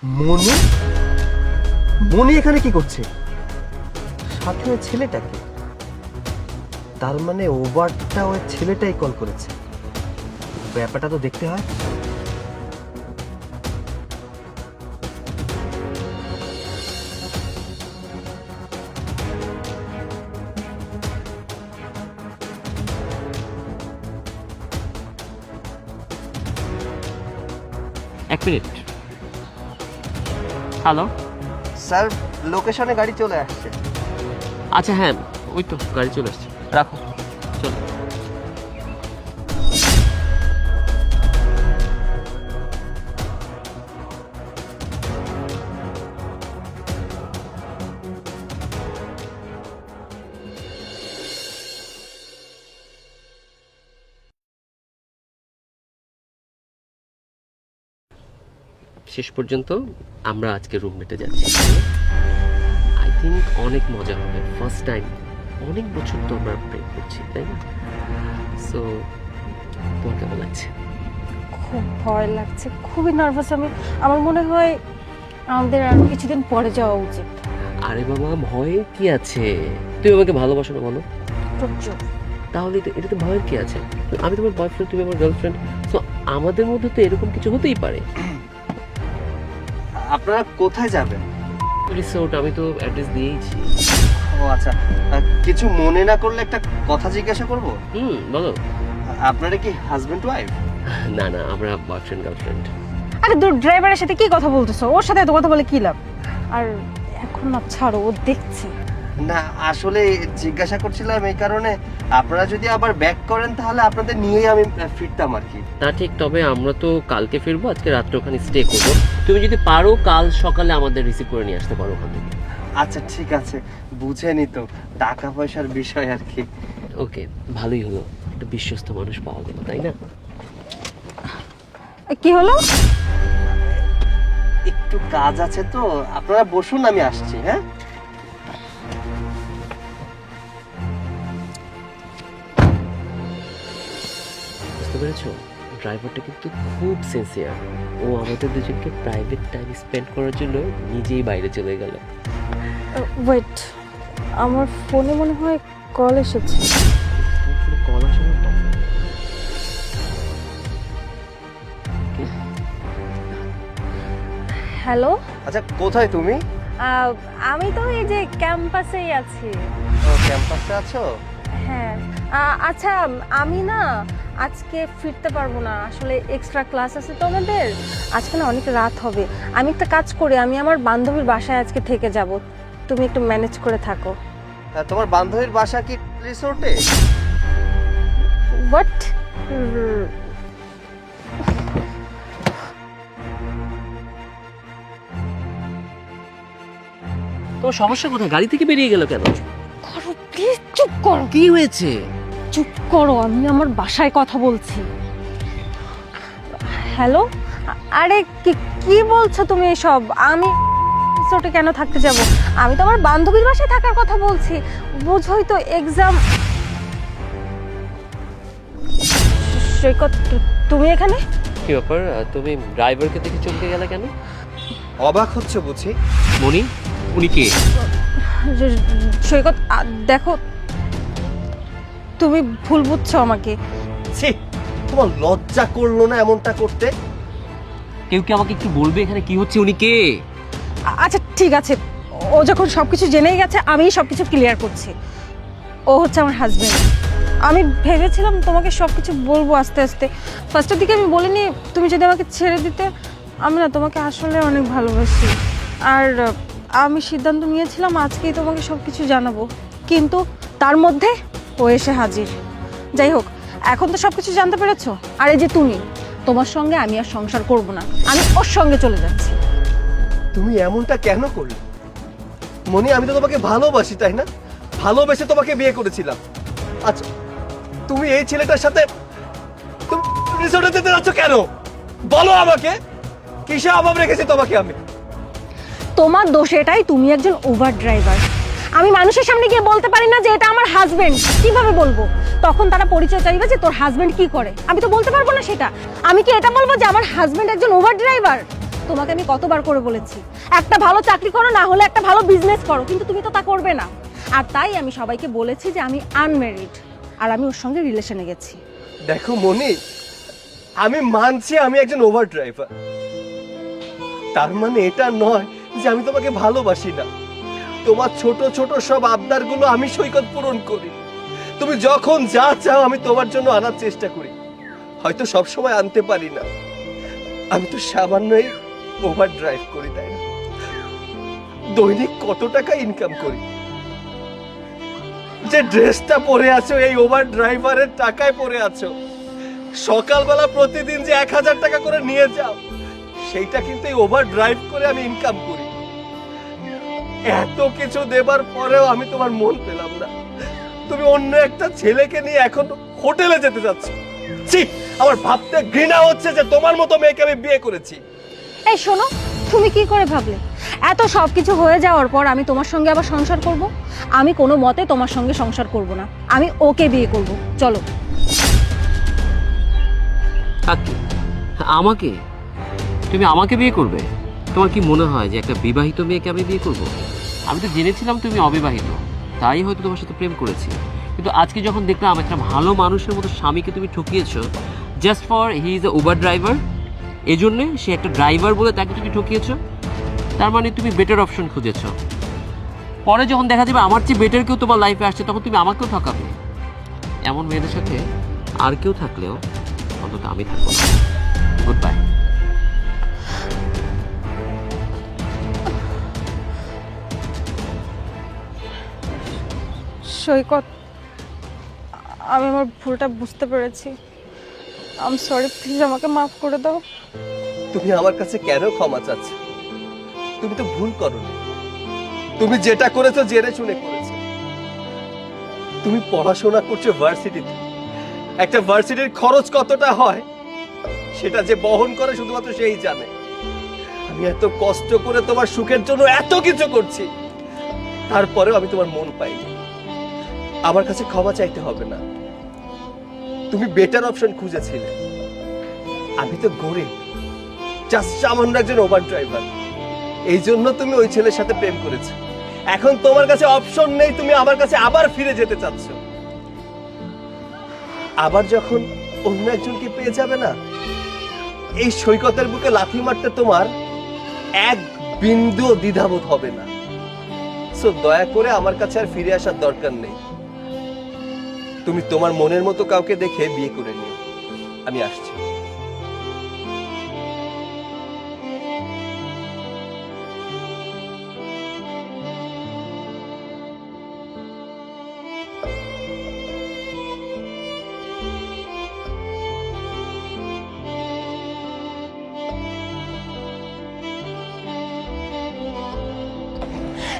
মনি মনি এখানে কি করছে? সাথে ওই ছেলেটাকে, তার মানে ওভারটা ওই ছেলেটাই কল করেছে। ব্যাপারটা তো দেখতে হয়। এক মিনিট। হ্যালো। স্যার, লোকেশনে গাড়ি চলে আসছে। আচ্ছা হ্যাঁ, ওই তো গাড়ি চলে আসছে, রাখো। চলো। শেষ পর্যন্ত আমরা আজকে রুমমেটে যাচ্ছি। আই থিঙ্ক অনেক মজা হবে, ফার্স্ট টাইম। অনেক বছর তো আমরা প্রেম করছি, তাই না? সো তোমার কেমন লাগছে? খুব ভয় লাগছে, খুবই নার্ভাস আমি। আমার মনে হয় আমাদের আর কিছুদিন পরে যাওয়া উচিত। আরে বাবা, ভয়ের কি আছে? তুমি আমাকে ভালোবাসো না বলো? প্রচুর। তাহলে এটাতে ভয়ের কি আছে? আমি তোমার বয়ফ্রেন্ড, তুমি আমার গার্লফ্রেন্ড। সো আমাদের মধ্যে তো এরকম কিছু হতেই পারে। আপনারা কোথায় যাবেন? রিসোর্ট, আমি তো অ্যাড্রেস দিয়েইছি। ও আচ্ছা, কিছু মনে না করলে একটা কথা জিজ্ঞাসা করব। বলো। আপনারা কি হাজবেন্ড ওয়াইফ? না না, আমরা বয়ফ্রেন্ড গার্লফ্রেন্ড। আরে দূর, ড্রাইভারের সাথে কি কথা বলতেছো? ওর সাথে এত কথা বলে কি লাভ? আর এখন না, ছাড়ো, ও দেখছে। না, আসলে জিজ্ঞাসা করছিলাম এই কারণে, আপনারা যদি আবার ব্যাক করেন তাহলে আপনাদের নিয়েই আমি ফিরতাম আর কি। না ঠিক, তবে আমরা তো কালকে ফিরবো, আজকে রাত্রে ওখানে স্টে করবো। তুমি যদি পারো কাল সকালে আমাদের রিসিভ করে নিয়ে আসতে পারো ওখান থেকে। আচ্ছা ঠিক আছে, বুঝেনি তো, টাকা পয়সার বিষয় আর কি। ওকে, ভালোই হলো, একটা বিশ্বস্ত মানুষ পাওয়া গেল, তাই না? কি হলো? একটু কাজ আছে তো, আপনারা বসুন, আমি আসছি। হ্যাঁ, বুঝতে পেরেছো? ড্রাইভারটা কিন্তু খুব সিনসিয়ার। ও আমাদের দুজনকে প্রাইভেট টাইম স্পেন্ড করার জন্য নিজেই বাইরে চলে গেল। ওয়েট, আমার ফোনে মনে হয় কল এসেছে। কল আসে না? হ্যালো, আচ্ছা কোথায় তুমি? আমি তো এই যে ক্যাম্পাসেই আছি। ও, ক্যাম্পাসে আছো? হ্যাঁ। আচ্ছা, আমি না আজকে ফিরতে পারবো না, আসলে এক্সট্রা ক্লাস আছে তো আমাদের। আজকে না অনেক রাত হবে। আমি একটা কাজ করি, আমি আমার বান্ধবীর বাসায় আজকে থেকে যাব। তুমি একটু ম্যানেজ করে থাকো। তোমার বান্ধবীর বাসা কি রিসোর্টে? হোয়াট? তোমার সমস্যা কোথায়? গাড়ি থেকে বেরিয়ে গেল কেন? করো প্লিজ, চুপ করো। কি হয়েছে? চুপ করো, আমি আমার বাসায় কথা বলছি। হ্যালো, আরে কি কি বলছো তুমি এসব? আমি রিসোর্টে কেন থাকতে যাব? আমি তো আমার বান্ধবীর বাসায় থাকার কথা বলছি। বুঝোই তো, এক্সাম। সৈকত, তুমি এখানে? কি ব্যাপার, তুমি ড্রাইভারকে দেখে চমকে গেলে কেন? অবাক হচ্ছে বুঝি। মনি, উনি কে? সৈকত, দেখো, তুমি ভুল বুঝছো আমাকে। ছি, তোমার লজ্জা করলো না এমনটা করতে? কেউ কি আমাকে একটু বলবে এখানে কি হচ্ছে, উনি কে? আচ্ছা ঠিক আছে, ও যখন সবকিছু জেনেই গেছে, আমি সবকিছু ক্লিয়ার করছি। ও হচ্ছে আমার হাজবেন্ড। আমি ভেবেছিলাম তোমাকে সবকিছু বলবো আস্তে আস্তে। ফার্স্টের দিকে আমি বলিনি, তুমি যদি আমাকে ছেড়ে দিতে। আমি না তোমাকে আসলে অনেক ভালোবাসি, আর আমি সিদ্ধান্ত নিয়েছিলাম আজকেই তোমাকে সবকিছু জানাবো, কিন্তু তার মধ্যে ও এসে হাজির। যাই হোক, এখন তো সবকিছু জানতে পেরেছো। আর এই যে তুমি, তোমার সঙ্গে আমি আর সংসার করব না, আমি ওর সঙ্গে চলে যাচ্ছি। তুমি এমনটা কেন করলে মনি? আমি তো তোমাকে ভালোবাসি, তাই না? ভালোবেসে তোমাকে বিয়ে করেছিলাম। আচ্ছা, তুমি এই ছেলেটার সাথে তুমি রিসোর্টে যেতে যাচ্ছ কেন? বলো আমাকে, কিসে অভাব রেখেছি তোমাকে আমি? তোমার দোষ এটাই, তুমি একজন ওভার ড্রাইভার। আমি মানুষের সামনে গিয়ে বলতে পারি না যে এটা আমার হাজবেন্ড। কিভাবে বলবো? তখন তারা পরিচয় চাইবে যে তোর হাজবেন্ড কি করে। আমি তো বলতে পারবো না সেটা। আমি কি এটা বলবো যে আমার হাজবেন্ড একজন ওভার ড্রাইভার? তোমাকে আমি কতবার করে বলেছি একটা ভালো চাকরি করো, না হলে একটা ভালো বিজনেস করো, কিন্তু তুমি তো তা করবে না। আর তাই আমি সবাইকে বলেছি যে আমি আনম্যারিড, আর আমি ওর সঙ্গে রিলেশনে গেছি। দেখো মনি, আমি মানছি আমি একজন ওভার ড্রাইভার, তার মানে এটা নয় যে আমি তোমাকে ভালোবাসি না। তোমার ছোট ছোট সব আবদারগুলো আমি সৈকত পূরণ করি। তুমি যখন যা চাও আমি তোমার জন্য আনার চেষ্টা করি, হয়তো সব সময় আনতে পারি না। আমি তো সামান্যই ওভার ড্রাইভ করি, তাই না? দৈনিক কত টাকা ইনকাম করি, যে ড্রেসটা পরে আছো এই ওভার ড্রাইভারের টাকায় পরে আছো। সকালবেলা প্রতিদিন যে 1000 টাকা করে নিয়ে যাও, সেইটা কিন্তু এই ওভার ড্রাইভ করে আমি ইনকাম করি। এত কিছু দেবার পরেও আমি তোমার মন পেলাম না। তুমি অন্য একটা ছেলেকে নিয়ে এখন হোটেলে যেতে যাচ্ছ। ছি, আমার ভাবতে ঘৃণা হচ্ছে যে তোমার মতো মেয়েকে আমি বিয়ে করেছি। এই শোনো, তুমি কি করে ভাবলে এত সব কিছু হয়ে যাওয়ার পর আমি তোমার সঙ্গে আবার সংসার করব? আমি কোনো মতে তোমার সঙ্গে সংসার করব না, আমি ওকে বিয়ে করব। চলো। কাকে? আমাকে? তুমি আমাকে বিয়ে করবে? তোমার কি মনে হয় যে একটা বিবাহিত মেয়েকে আমি বিয়ে করব? আমি তো জেনেছিলাম তুমি অবিবাহিত, তাই হয়তো তোমার সাথে প্রেম করেছি। কিন্তু আজকে যখন দেখলাম একটা ভালো মানুষের মতো স্বামীকে তুমি ঠকিয়েছো just for he is a Uber driver, এজন্যে সে একটা ড্রাইভার বলে তাকে তুমি ঠকিয়েছো, তার মানে তুমি বেটার অপশন খুঁজেছো। পরে যখন দেখা যাবে আমার চেয়ে বেটার কেউ তোমার লাইফে আসছে, তখন তুমি আমাকেও ঠকাবে। এমন মেয়েদের সাথে আর কেউ থাকলেও অন্তত আমি থাকবো না। Good bye. সৈকত, আমি আমার ভুলটা বুঝতে পেরেছি। আই এম সরি, প্লিজ আমাকে মাফ করে দাও। তুমি আমার কাছে কেন ক্ষমা চাচ্ছ? তুমি তো ভুল করোনি। তুমি যেটা করেছো জেনে শুনে করেছো। তুমি পড়াশোনা করছো ভার্সিটিতে, একটা ভার্সিটির খরচ কতটা হয় সেটা যে বহন করে শুধুমাত্র সেই জানে। আমি এত কষ্ট করে তোমার সুখের জন্য এত কিছু করছি, তারপরেও আমি তোমার মন পাইনি। আমার কাছে ক্ষমা চাইতে হবে না, তুমি বেটার অপশন খুঁজেছিলে। আমি তো গরিব, জাস্ট সামান্য একজন ওভার ড্রাইভার, এই জন্য তুমি ওই ছেলের সাথে প্রেম করেছো। এখন তোমার কাছে অপশন নেই, তুমি আমার কাছে আবার ফিরে যেতে চাচ্ছ। আবার যখন অন্য একজনকে পেয়ে যাবে না, এই সৈকতের বুকে লাথি মারতে তোমার এক বিন্দু দ্বিধাবোধ হবে না। সো দয়া করে আমার কাছে আর ফিরে আসার দরকার নেই। তুমি তোমার মনের মতো কাউকে দেখে বিয়ে করে নিও। আমি আসছি।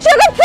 সৈকত,